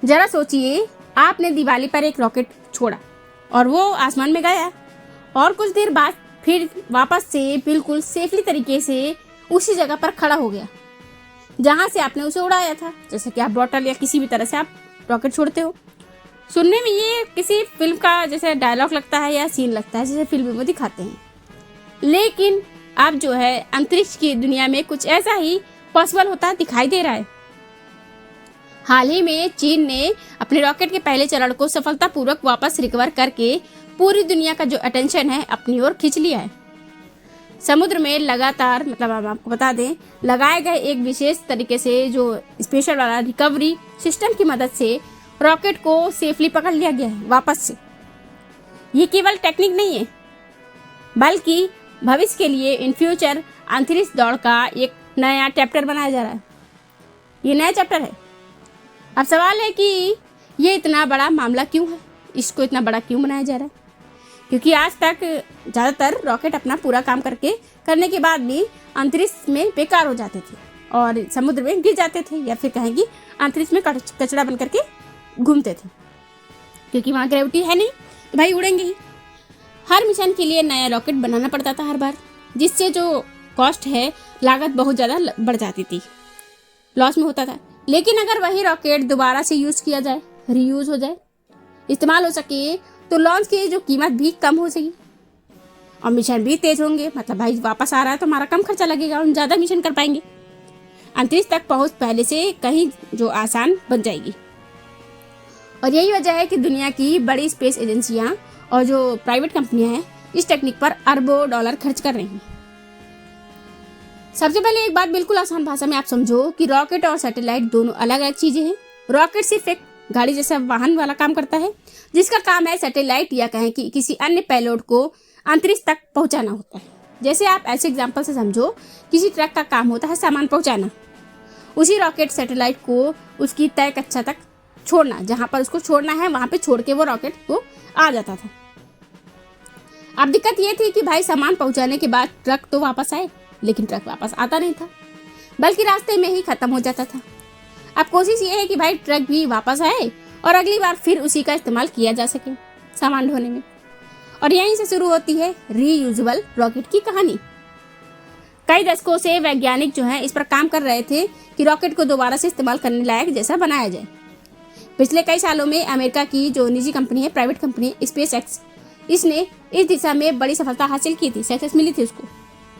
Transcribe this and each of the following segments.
जरा सोचिए, आपने दिवाली पर एक रॉकेट छोड़ा और वो आसमान में गया और कुछ देर बाद फिर वापस से बिल्कुल सेफली तरीके से उसी जगह पर खड़ा हो गया जहां से आपने उसे उड़ाया था। जैसे कि आप बॉटल या किसी भी तरह से आप रॉकेट छोड़ते हो। सुनने में ये किसी फिल्म का जैसे डायलॉग लगता है या सीन लगता है जैसे फिल्म में दिखाते हैं, लेकिन अब जो है अंतरिक्ष की दुनिया में कुछ ऐसा ही पॉसिबल होता दिखाई दे रहा है। हाल ही में चीन ने अपने रॉकेट के पहले चरण को सफलतापूर्वक वापस रिकवर करके पूरी दुनिया का जो अटेंशन है अपनी ओर खींच लिया है। समुद्र में लगातार मतलब हम आपको बता दें लगाए गए एक विशेष तरीके से जो स्पेशल वाला रिकवरी सिस्टम की मदद से रॉकेट को सेफली पकड़ लिया गया है वापस से। ये केवल टेक्निक नहीं है बल्कि भविष्य के लिए इन फ्यूचर अंतरिक्ष दौड़ का एक नया चैप्टर बनाया जा रहा है। ये नया चैप्टर है। अब सवाल है कि ये इतना बड़ा मामला क्यों है, इसको इतना बड़ा क्यों बनाया जा रहा है? क्योंकि आज तक ज़्यादातर रॉकेट अपना पूरा काम करने के बाद भी अंतरिक्ष में बेकार हो जाते थे और समुद्र में गिर जाते थे या फिर कहेंगे अंतरिक्ष में कचरा बन करके घूमते थे, क्योंकि वहाँ ग्रेविटी है नहीं तो भाई उड़ेंगे ही। हर मिशन के लिए नया रॉकेट बनाना पड़ता था हर बार, जिससे जो कॉस्ट है लागत बहुत ज़्यादा बढ़ जाती थी, लॉस में होता था। लेकिन अगर वही रॉकेट दोबारा से यूज़ किया जाए, रीयूज़ हो जाए, इस्तेमाल हो सके, तो लॉन्च की जो कीमत भी कम हो सकी और मिशन भी तेज होंगे। मतलब भाई वापस आ रहा है तो हमारा कम खर्चा लगेगा, हम ज़्यादा मिशन कर पाएंगे। अंतरिक्ष तक पहुँच पहले से कहीं जो आसान बन जाएगी। और यही वजह है कि दुनिया की बड़ी स्पेस एजेंसियाँ और जो प्राइवेट कंपनियाँ हैं इस टेक्निक पर अरबों डॉलर खर्च कर रही हैं। सबसे पहले एक बात बिल्कुल आसान भाषा में आप समझो कि रॉकेट और सैटेलाइट दोनों अलग अलग चीज़ें हैं। रॉकेट सिर्फ एक गाड़ी जैसा वाहन वाला काम करता है, जिसका काम है सैटेलाइट या कहें कि किसी अन्य पेलोड को अंतरिक्ष तक पहुंचाना होता है। जैसे आप ऐसे एग्जांपल से समझो, किसी ट्रक का काम होता है सामान पहुंचाना, उसी रॉकेट सैटेलाइट को उसकी तय कक्षा तक छोड़ना, जहां पर उसको छोड़ना है वहां पे छोड़ के वो रॉकेट को आ जाता था। अब दिक्कत ये थी कि भाई सामान पहुंचाने के बाद ट्रक तो वापस आए, लेकिन ट्रक वापस आता नहीं था, बल्कि रास्ते में ही खत्म हो जाता था। अब कोशिश ये है कि भाई ट्रक भी वापस आए और अगली बार फिर उसी का इस्तेमाल किया जा सके सामान ढोने में। और यहीं से शुरू होती है रीयूजेबल रॉकेट की कहानी। कई दशकों से वैज्ञानिक जो हैं इस पर काम कर रहे थे कि रॉकेट को दोबारा से इस्तेमाल करने लायक जैसा बनाया जाए। पिछले कई सालों में अमेरिका की जो निजी कंपनी है, प्राइवेट कंपनी स्पेस एक्स, इसने इस दिशा में बड़ी सफलता हासिल की थी, सक्सेस मिली थी उसको।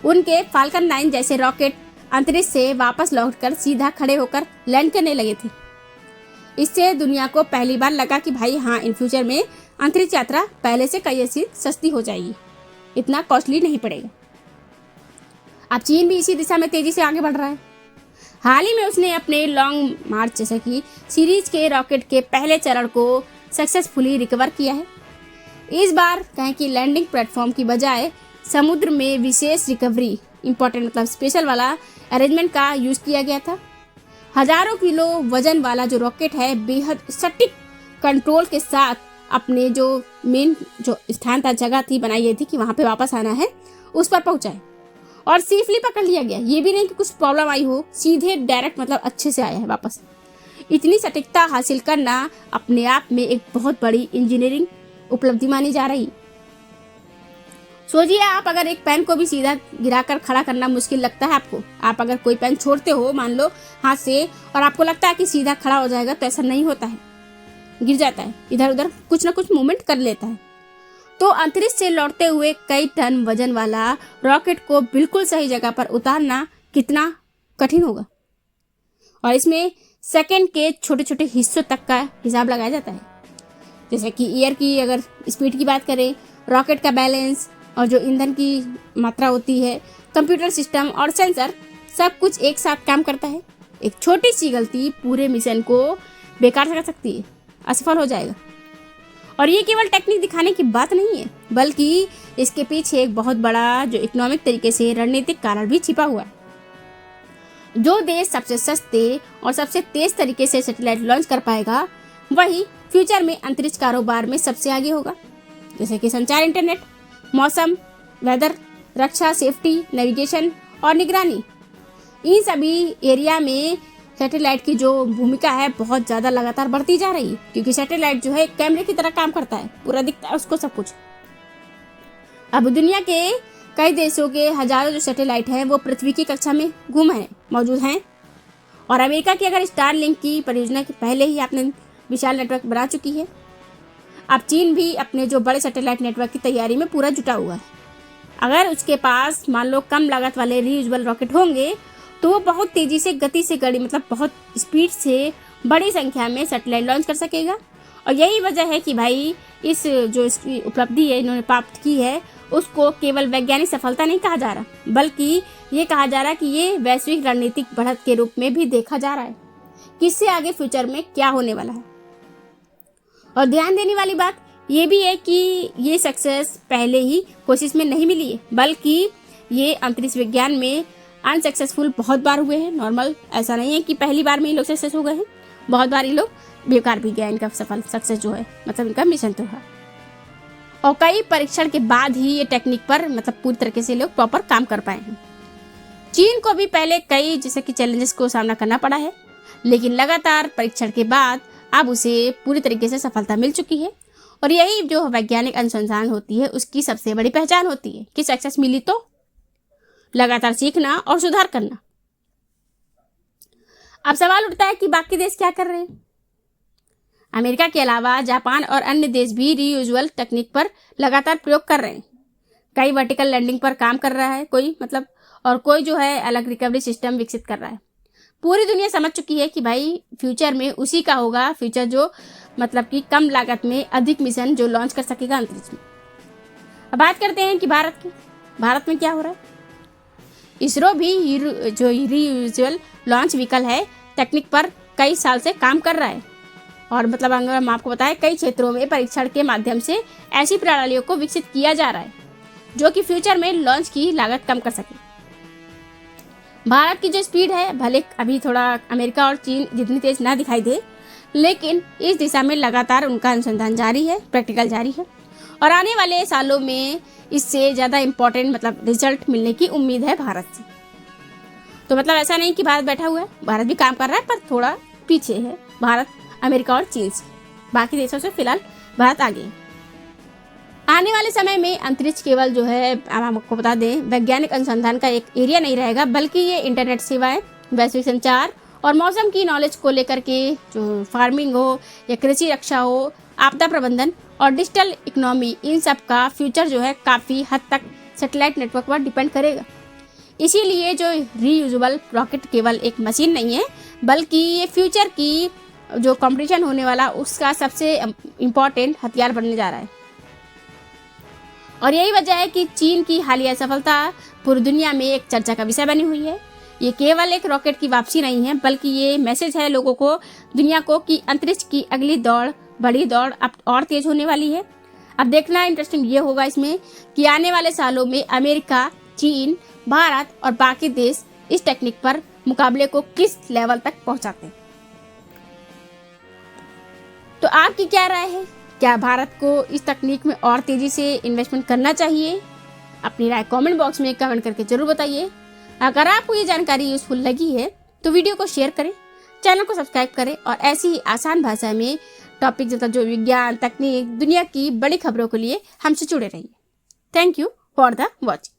उनके फाल्कन 9 जैसे रॉकेट अंतरिक्ष से वापस लौटकर सीधा खड़े होकर लैंड करने लगे थे। इससे दुनिया को पहली बार लगा कि भाई हाँ, इन फ्यूचर में अंतरिक्ष यात्रा पहले से कई ऐसी सस्ती हो जाएगी, इतना कॉस्टली नहीं पड़ेगा। अब चीन भी इसी दिशा में तेजी से आगे बढ़ रहा है। हाल ही में उसने अपने लॉन्ग मार्च जैसे कि सीरीज के रॉकेट के पहले चरण को सक्सेसफुली रिकवर किया है। इस बार कहें कि लैंडिंग प्लेटफॉर्म की बजाय समुद्र में विशेष रिकवरी इंपॉर्टेंट मतलब स्पेशल वाला अरेंजमेंट का यूज़ किया गया था। हजारों किलो वजन वाला जो रॉकेट है बेहद सटीक कंट्रोल के साथ अपने जो मेन जो स्थान था, जगह थी बनाई गई थी कि वहाँ पे वापस आना है, उस पर पहुँचाए और सेफली पकड़ लिया गया। ये भी नहीं कि कुछ प्रॉब्लम आई हो, सीधे डायरेक्ट मतलब अच्छे से आया है वापस। इतनी सटीकता हासिल करना अपने आप में एक बहुत बड़ी इंजीनियरिंग उपलब्धि मानी जा रही। सोचिए, आप अगर एक पेन को भी सीधा गिराकर खड़ा करना मुश्किल लगता है आपको, आप अगर कोई पेन छोड़ते हो मान लो हाथ से और आपको लगता है कि सीधा खड़ा हो जाएगा, तो ऐसा नहीं होता है, गिर जाता है, इधर उधर कुछ ना कुछ मूवमेंट कर लेता है। तो अंतरिक्ष से लौटते हुए कई टन वजन वाला रॉकेट को बिल्कुल सही जगह पर उतारना कितना कठिन होगा। और इसमें सेकंड के छोटे छोटे हिस्सों तक का हिसाब लगाया जाता है। जैसे कि एयर की अगर स्पीड की बात करें, रॉकेट का बैलेंस और जो ईंधन की मात्रा होती है, कंप्यूटर सिस्टम और सेंसर, सब कुछ एक साथ काम करता है। एक छोटी सी गलती पूरे मिशन को बेकार कर सकती है, असफल हो जाएगा। और ये केवल टेक्निक दिखाने की बात नहीं है, बल्कि इसके पीछे एक बहुत बड़ा जो इकोनॉमिक तरीके से रणनीतिक कारण भी छिपा हुआ है। जो देश सबसे सस्ते और सबसे तेज तरीके से सैटेलाइट लॉन्च कर पाएगा, वही फ्यूचर में अंतरिक्ष कारोबार में सबसे आगे होगा। जैसे कि संचार, इंटरनेट, मौसम, वेदर, रक्षा, सेफ्टी, नेविगेशन और निगरानी, इन सभी एरिया में सैटेलाइट की जो भूमिका है बहुत ज़्यादा लगातार बढ़ती जा रही है, क्योंकि सैटेलाइट जो है एक कैमरे की तरह काम करता है, पूरा दिखता है उसको सब कुछ। अब दुनिया के कई देशों के हजारों जो सैटेलाइट हैं वो पृथ्वी की कक्षा में मौजूद हैं। और अमेरिका की अगर स्टारलिंक की परियोजना के पहले ही आपने विशाल नेटवर्क बना चुकी है। अब चीन भी अपने जो बड़े सैटेलाइट नेटवर्क की तैयारी में पूरा जुटा हुआ है। अगर उसके पास मान लो कम लागत वाले रीयूजेबल रॉकेट होंगे तो वो बहुत तेजी से गति से बहुत स्पीड से बड़ी संख्या में सैटेलाइट लॉन्च कर सकेगा। और यही वजह है कि भाई इस जो इसकी उपलब्धि है इन्होंने प्राप्त की है उसको केवल वैज्ञानिक सफलता नहीं कहा जा रहा, बल्कि ये कहा जा रहा है कि ये वैश्विक रणनीतिक बढ़त के रूप में भी देखा जा रहा है कि इससे आगे फ्यूचर में क्या होने वाला है। और ध्यान देने वाली बात ये भी है कि ये सक्सेस पहले ही कोशिश में नहीं मिली है, बल्कि ये अंतरिक्ष विज्ञान में अनसक्सेसफुल बहुत बार हुए हैं। नॉर्मल ऐसा नहीं है कि पहली बार में ये लोग सक्सेस हो गए हैं, बहुत बार ये लोग बेकार भी गया इनका सक्सेस जो है, मतलब इनका मिशन तो है। और कई परीक्षण के बाद ही ये टेक्निक पर पूरी तरीके से लोग प्रॉपर काम कर पाए हैं। चीन को भी पहले कई जैसे कि चैलेंजेस को सामना करना पड़ा है, लेकिन लगातार परीक्षण के बाद अब उसे पूरी तरीके से सफलता मिल चुकी है। और यही जो वैज्ञानिक अनुसंधान होती है उसकी सबसे बड़ी पहचान होती है कि सक्सेस मिली तो लगातार सीखना और सुधार करना। अब सवाल उठता है कि बाकी देश क्या कर रहे हैं। अमेरिका के अलावा जापान और अन्य देश भी रीयूजुअल टेक्निक पर लगातार प्रयोग कर रहे हैं। कई वर्टिकल लैंडिंग पर काम कर रहा है और कोई जो है अलग रिकवरी सिस्टम विकसित कर रहा है। पूरी दुनिया समझ चुकी है कि भाई फ्यूचर में उसी का होगा फ्यूचर जो कि कम लागत में अधिक मिशन जो लॉन्च कर सकेगा अंतरिक्ष में। अब बात करते हैं कि भारत में क्या हो रहा है। इसरो भी जो रीयूजुअल लॉन्च व्हीकल है टेक्निक पर कई साल से काम कर रहा है। और अगर हम आपको बताएं कई क्षेत्रों में परीक्षण के माध्यम से ऐसी प्रणालियों को विकसित किया जा रहा है जो कि फ्यूचर में लॉन्च की लागत कम कर सके। भारत की जो स्पीड है भले अभी थोड़ा अमेरिका और चीन जितनी तेज ना दिखाई दे, लेकिन इस दिशा में लगातार उनका अनुसंधान जारी है, प्रैक्टिकल जारी है। और आने वाले सालों में इससे ज़्यादा इम्पोर्टेंट रिजल्ट मिलने की उम्मीद है भारत से। तो ऐसा नहीं कि भारत बैठा हुआ है, भारत भी काम कर रहा है पर थोड़ा पीछे है भारत अमेरिका और चीन से। बाकी देशों से फिलहाल भारत आगे है। आने वाले समय में अंतरिक्ष केवल जो है हम आपको बता दें वैज्ञानिक अनुसंधान का एक एरिया नहीं रहेगा, बल्कि ये इंटरनेट सेवाएं, वैश्विक संचार और मौसम की नॉलेज को लेकर के जो फार्मिंग हो या कृषि रक्षा हो, आपदा प्रबंधन और डिजिटल इकोनॉमी, इन सब का फ्यूचर जो है काफ़ी हद तक सैटेलाइट नेटवर्क पर डिपेंड करेगा। इसीलिए जो रीयूजेबल रॉकेट केवल एक मशीन नहीं है, बल्कि ये फ्यूचर की जो कंपटीशन होने वाला उसका सबसे इम्पोर्टेंट हथियार बनने जा रहा है। और यही वजह है कि चीन की हालिया सफलता पूरी दुनिया में एक चर्चा का विषय बनी हुई है। ये केवल एक रॉकेट की वापसी नहीं है, बल्कि ये मैसेज है लोगों को, दुनिया को, कि अंतरिक्ष की अगली बड़ी दौड़ अब और तेज होने वाली है। अब देखना इंटरेस्टिंग ये होगा इसमें कि आने वाले सालों में अमेरिका, चीन, भारत और बाकी देश इस टेक्निक पर मुकाबले को किस लेवल तक पहुंचाते हैं। तो आपकी क्या राय है? क्या भारत को इस तकनीक में और तेजी से इन्वेस्टमेंट करना चाहिए? अपनी राय कमेंट बॉक्स में कमेंट करके जरूर बताइए। अगर आपको ये जानकारी यूजफुल लगी है तो वीडियो को शेयर करें, चैनल को सब्सक्राइब करें और ऐसी ही आसान भाषा में टॉपिक जो विज्ञान, तकनीक, दुनिया की बड़ी खबरों के लिए हमसे जुड़े रहिए। Thank you for the watching.